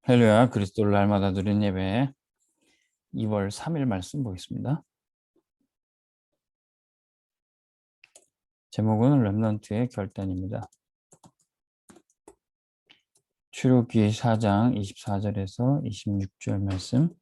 할렐루야, 그리스도를 날마다 누리는 예배 2월 3일 말씀 보겠습니다. 제목은 렘넌트의 결단입니다. 출애굽기 4장 24절에서 26절 말씀.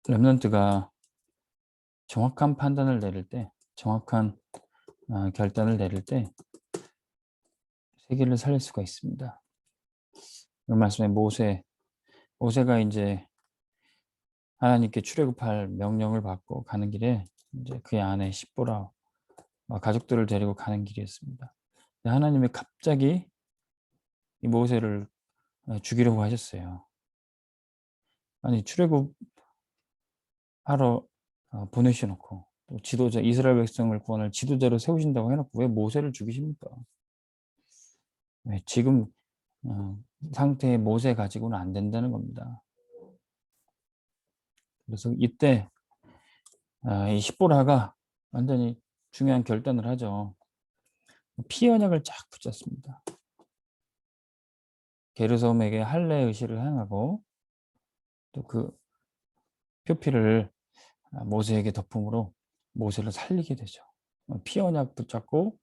렘넌트가 정확한 판단을 내릴 때, 정확한 결단을 내릴 때 세계를 살릴 수가 있습니다. 이 말씀에 모세가 이제 하나님께 출애굽할 명령을 받고 가는 길에 이제 그의 아내 십보라 가족들을 데리고 가는 길이었습니다. 하나님이 갑자기 이 모세를 죽이려고 하셨어요. 아니 출애굽하러 보내셔놓고 또 지도자 이스라엘 백성을 구원할 지도자로 세우신다고 해놓고 왜 모세를 죽이십니까? 왜 지금 상태의 모세 가지고는 안 된다는 겁니다. 그래서 이때 이 십보라가 완전히 중요한 결단을 하죠. 피 언약을 쫙 붙였습니다. 게르솜에게 할례 의식을 행하고 또 그 표피를 모세에게 덮음으로 모세를 살리게 되죠. 피 언약 붙잡고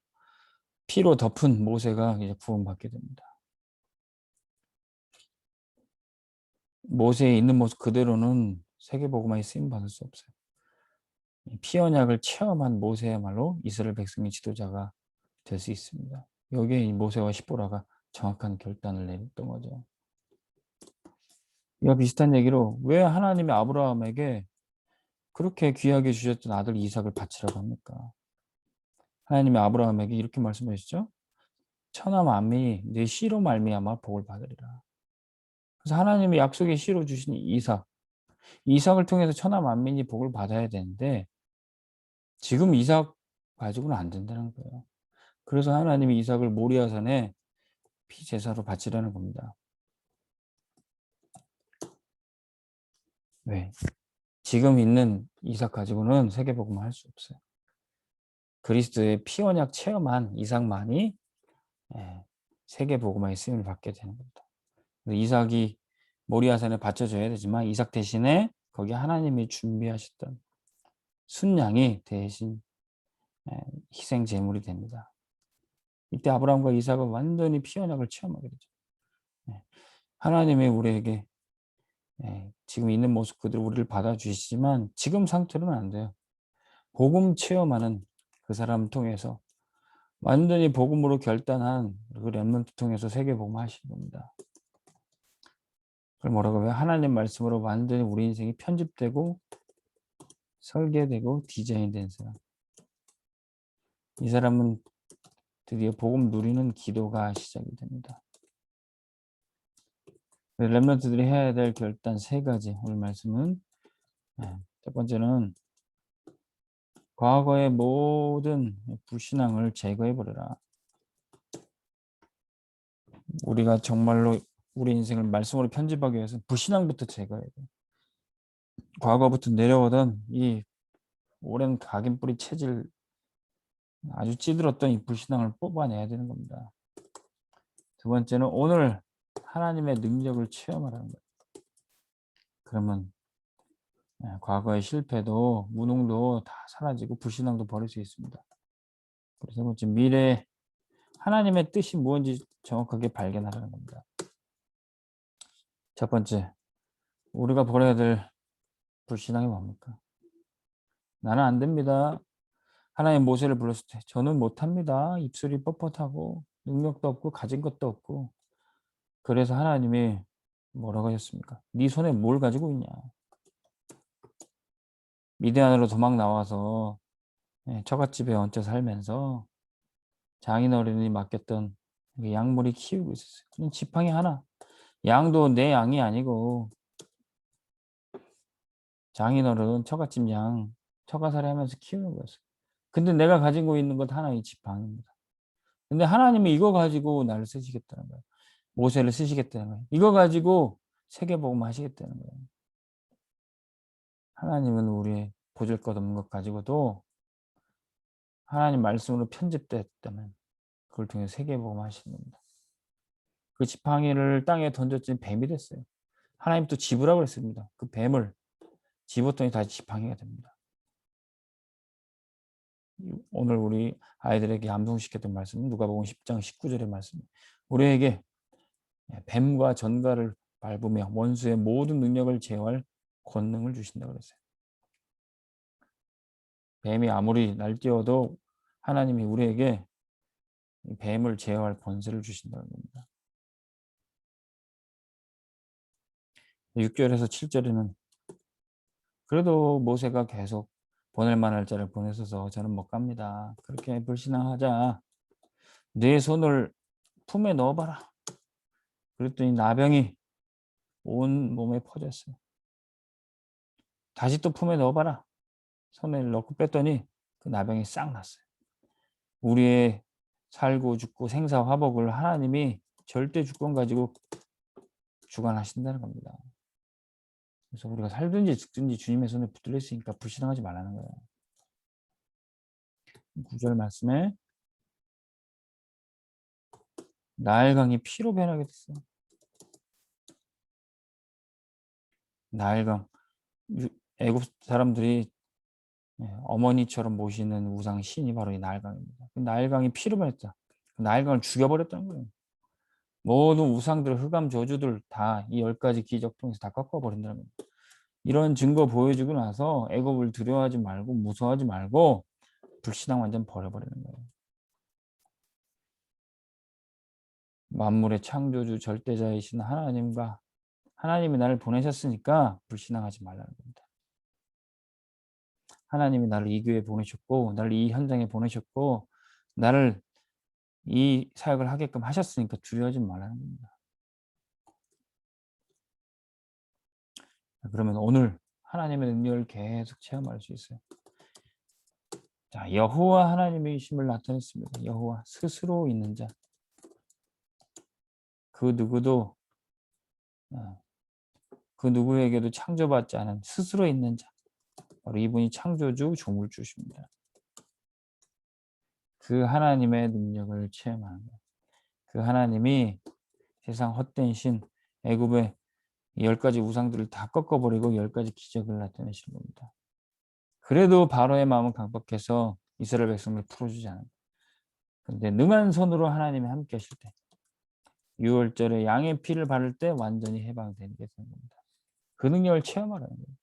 피로 덮은 모세가 이제 구원받게 됩니다. 모세에 있는 모습 그대로는 세계복음화에 쓰임 받을 수 없어요. 피 언약을 체험한 모세야말로 이스라엘 백성의 지도자가 될 수 있습니다. 여기에 모세와 십보라가 정확한 결단을 내렸던 거죠. 이와 비슷한 얘기로 왜 하나님이 아브라함에게 그렇게 귀하게 주셨던 아들 이삭을 바치라고 합니까? 하나님이 아브라함에게 이렇게 말씀하시죠. 천하 만민이 내 씨로 말미암아 복을 받으리라. 그래서 하나님이 약속의 씨로 주신 이삭을 통해서 천하 만민이 복을 받아야 되는데 지금 이삭 가지고는 안 된다는 거예요. 그래서 하나님이 이삭을 모리아산에 피제사로 바치라는 겁니다. 왜? 지금 있는 이삭 가지고는 세계복음을 할 수 없어요. 그리스도의 피언약 체험한 이삭만이 세계복음화의 쓰임을 받게 되는 겁니다. 이삭이 모리아산에 바쳐져야 되지만 이삭 대신에 거기 하나님이 준비하셨던 순양이 대신 희생 제물이 됩니다. 이때 아브라함과 이삭은 완전히 피언약을 체험하게 되죠. 하나님이 우리에게 지금 있는 모습 그대로 우리를 받아주시지만 지금 상태로는 안 돼요. 복음 체험하는 그 사람을 통해서 완전히 복음으로 결단한 그 렘넌트 통해서 세계 복음 하시는 겁니다. 그걸 뭐라고 해요? 하나님 말씀으로 완전히 우리 인생이 편집되고 설계되고 디자인된 사람. 이 사람은 드디어 복음 누리는 기도가 시작이 됩니다. 렘넌트들이 해야 될 결단 3가지. 오늘 말씀은 첫 번째는 과거의 모든 불신앙을 제거해버려라. 우리가 정말로 우리 인생을 말씀으로 편집하기 위해서 불신앙부터 제거해야 돼요. 과거부터 내려오던 이 오랜 각인뿌리 체질 아주 찌들었던 이 불신앙을 뽑아내야 되는 겁니다. 두 번째는 오늘 하나님의 능력을 체험하라는 거예요. 그러면 과거의 실패도 무능도 다 사라지고 불신앙도 버릴 수 있습니다. 그래서 세 번째, 미래에 하나님의 뜻이 무엇인지 정확하게 발견하라는 겁니다. 첫 번째, 우리가 버려야 될 불신앙이 뭡니까? 나는 안 됩니다. 하나님 모세를 불렀을 때 저는 못합니다. 입술이 뻣뻣하고 능력도 없고 가진 것도 없고. 그래서 하나님이 뭐라고 하셨습니까? 네 손에 뭘 가지고 있냐. 미디안으로 도망 나와서 처갓집에 얹혀 살면서 장인어른이 맡겼던 양머리 키우고 있었어요. 그냥 지팡이 하나. 양도 내 양이 아니고 장인어른 처갓집 양 처가살이 하면서 키우는 거였어요. 근데 내가 가지고 있는 것 하나의 지팡이입니다. 근데 하나님이 이거 가지고 나를 쓰시겠다는 거예요. 모세를 쓰시겠다는 거예요. 이거 가지고 세계복음 하시겠다는 거예요. 하나님은 우리의 보잘것없는 것 가지고도 하나님 말씀으로 편집됐다면 그걸 통해 세계복음 하시는 겁니다. 그 지팡이를 땅에 던졌더니 뱀이 됐어요. 하나님 또 집으라고 했습니다. 그 뱀을 집었더니 다시 지팡이가 됩니다. 오늘 우리 아이들에게 암송시켰던 말씀은 누가복음 10장 19절의 말씀. 우리에게 뱀과 전갈을 밟으며 원수의 모든 능력을 제어할 권능을 주신다고 그랬어요. 뱀이 아무리 날뛰어도 하나님이 우리에게 뱀을 제어할 권세를 주신다는 겁니다. 6절에서 7절에는 그래도 모세가 계속 보낼 만할 자를 보내셔서 저는 못 갑니다. 그렇게 불신앙하자. 내 손을 품에 넣어봐라. 그랬더니 나병이 온 몸에 퍼졌어요. 다시 또 품에 넣어봐라. 손에 넣고 뺐더니 그 나병이 싹 났어요. 우리의 살고 죽고 생사화복을 하나님이 절대 주권 가지고 주관하신다는 겁니다. 그래서 우리가 살든지 죽든지 주님의 손에 붙들려 있으니까 불신앙하지 말라는 거예요. 9절 말씀에 나일강이 피로 변하게 됐어요. 나일강. 애굽 사람들이 어머니처럼 모시는 우상 신이 바로 이 나일강입니다. 나일강이 피로 변했다. 나일강을 죽여버렸다는 거예요. 모든 우상들, 흑암 저주들 다 이 10가지 기적 통해서 다 꺾어버린다는 겁니다. 이런 증거 보여주고 나서 애굽을 두려워하지 말고 무서워하지 말고 불신앙 완전 버려버리는 거예요. 만물의 창조주 절대자이신 하나님과 하나님이 나를 보내셨으니까 불신앙하지 말라는 겁니다. 하나님이 나를 이 교회에 보내셨고 나를 이 현장에 보내셨고 나를 이 사역을 하게끔 하셨으니까 두려워하지 말라는 겁니다. 그러면 오늘 하나님의 능력을 계속 체험할 수 있어요. 자, 여호와 하나님의 힘을 나타냈습니다. 여호와 스스로 있는 자. 그 누구도 그 누구에게도 창조받지 않은 스스로 있는 자. 바로 이분이 창조주 조물주십니다. 그 하나님의 능력을 체험하는 거예요. 그 하나님이 세상 헛된 신 애굽의 10가지 우상들을 다 꺾어버리고 10가지 기적을 나타내시는 겁니다. 그래도 바로의 마음은 강박해서 이스라엘 백성을 풀어주지 않아요. 그런데 능한 손으로 하나님이 함께 하실 때 6월절에 양의 피를 바를 때 완전히 해방되게 되는 겁니다. 그 능력을 체험하라는 거예요.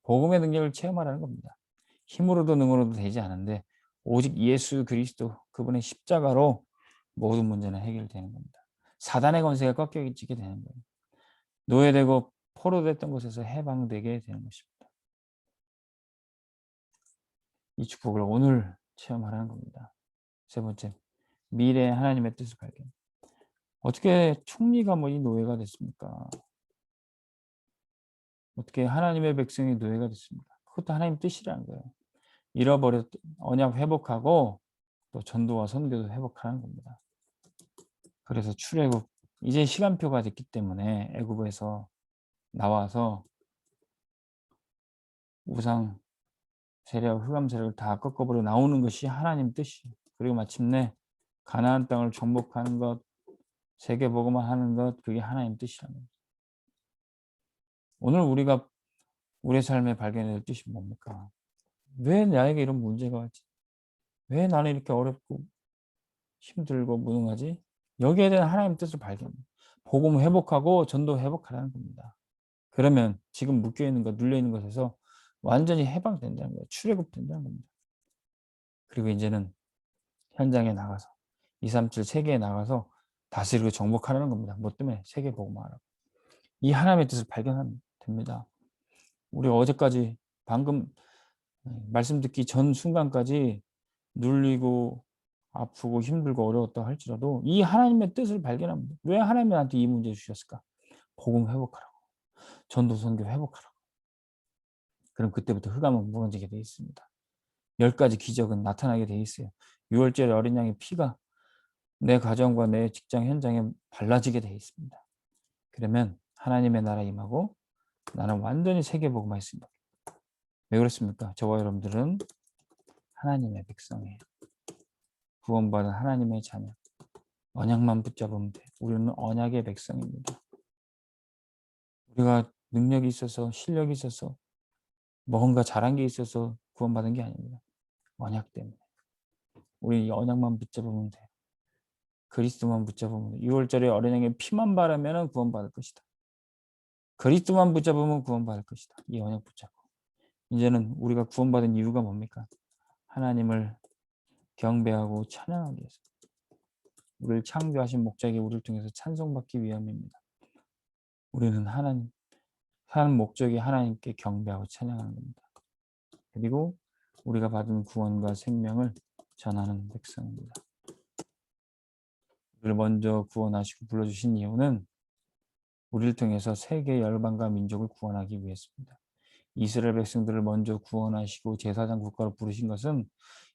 복음의 능력을 체험하라는 겁니다. 힘으로도 능으로도 되지 않은데 오직 예수 그리스도 그분의 십자가로 모든 문제는 해결되는 겁니다. 사단의 권세가 꺾여지게 되는 거예요. 노예되고 포로됐던 곳에서 해방되게 되는 것입니다. 이 축복을 오늘 체험하라는 겁니다. 세 번째, 미래의 하나님의 뜻을 발견. 어떻게 총리가 이 노예가 됐습니까? 어떻게 하나님의 백성이 노예가 됐습니까? 그것도 하나님 뜻이라는 거예요. 잃어버렸던 언약 회복하고 또 전도와 선교도 회복하는 겁니다. 그래서 출애굽 이제 시간표가 됐기 때문에 애굽에서 나와서 우상 세력, 흑암 세력을 다 꺾어버리고 나오는 것이 하나님 뜻이에요. 그리고 마침내 가나안 땅을 정복하는 것, 세계 복음화 하는 것, 그게 하나님 뜻이라는 거예요. 오늘 우리가 우리의 삶에 발견해야 될 뜻이 뭡니까? 왜 나에게 이런 문제가 왔지? 왜 나는 이렇게 어렵고 힘들고 무능하지? 여기에 대한 하나님 뜻을 발견. 복음 회복하고 전도 회복하라는 겁니다. 그러면 지금 묶여 있는 것, 눌려 있는 것에서 완전히 해방된다는 거예요. 출애굽된다는 겁니다. 그리고 이제는 현장에 나가서 237 세계에 나가서 다스리고 정복하라는 겁니다. 뭐 때문에 세계 복음화하라고. 이 하나님의 뜻을 발견하면 됩니다. 우리 어제까지 방금 말씀 듣기 전 순간까지 눌리고 아프고 힘들고 어려웠다 할지라도 이 하나님의 뜻을 발견합니다. 왜 하나님이 나한테 이 문제 주셨을까? 복음 회복하라고. 전도 선교 회복하라고. 그럼 그때부터 흑암은 무너지게 돼 있습니다. 10가지 기적은 나타나게 돼 있어요. 6월절에 어린 양의 피가 내 가정과 내 직장 현장에 발라지게 돼 있습니다. 그러면 하나님의 나라 임하고 나는 완전히 세계복음화 했습니다. 왜 그렇습니까? 저와 여러분들은 하나님의 백성이에요. 구원받은 하나님의 자녀. 언약만 붙잡으면 돼. 우리는 언약의 백성입니다. 우리가 능력이 있어서 실력이 있어서 뭔가 잘한 게 있어서 구원받은 게 아닙니다. 언약 때문에. 우리 이 언약만 붙잡으면 돼. 그리스도만 붙잡으면 돼. 6월절에 어린 양의 피만 바라면 구원받을 것이다. 그리스도만 붙잡으면 구원받을 것이다. 이 언약 붙잡고. 이제는 우리가 구원받은 이유가 뭡니까? 하나님을 경배하고 찬양하기 위해서. 우리를 창조하신 목적이 우리를 통해서 찬송받기 위함입니다. 우리는 하나님 목적이 하나님께 경배하고 찬양하는 겁니다. 그리고 우리가 받은 구원과 생명을 전하는 백성입니다. 우리를 먼저 구원하시고 불러주신 이유는 우리를 통해서 세계 열방과 민족을 구원하기 위해서입니다. 이스라엘 백성들을 먼저 구원하시고 제사장 국가로 부르신 것은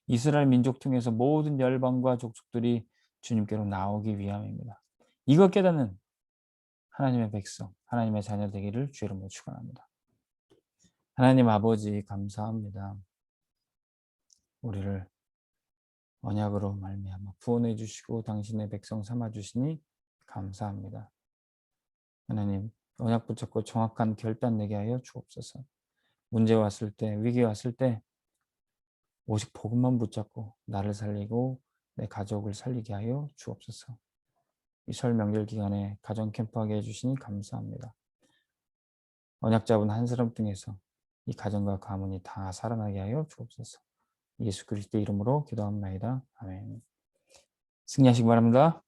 이스라엘 민족 통해서 모든 열방과 족속들이 주님께로 나오기 위함입니다. 이것 깨닫는 하나님의 백성, 하나님의 자녀 되기를 주의 이름으로 축원합니다. 하나님 아버지 감사합니다. 우리를 언약으로 말미암아 구원해 주시고 당신의 백성 삼아 주시니 감사합니다. 하나님 언약 붙잡고 정확한 결단 내게 하여 주옵소서. 문제 왔을 때, 위기 왔을 때 오직 복음만 붙잡고 나를 살리고 내 가족을 살리게 하여 주옵소서. 이 설 명절 기간에 가정 캠프하게 해주시니 감사합니다. 언약 잡은 한 사람 통해서 이 가정과 가문이 다 살아나게 하여 주옵소서. 예수 그리스도 이름으로 기도합나이다. 아멘. 승리하시기 바랍니다.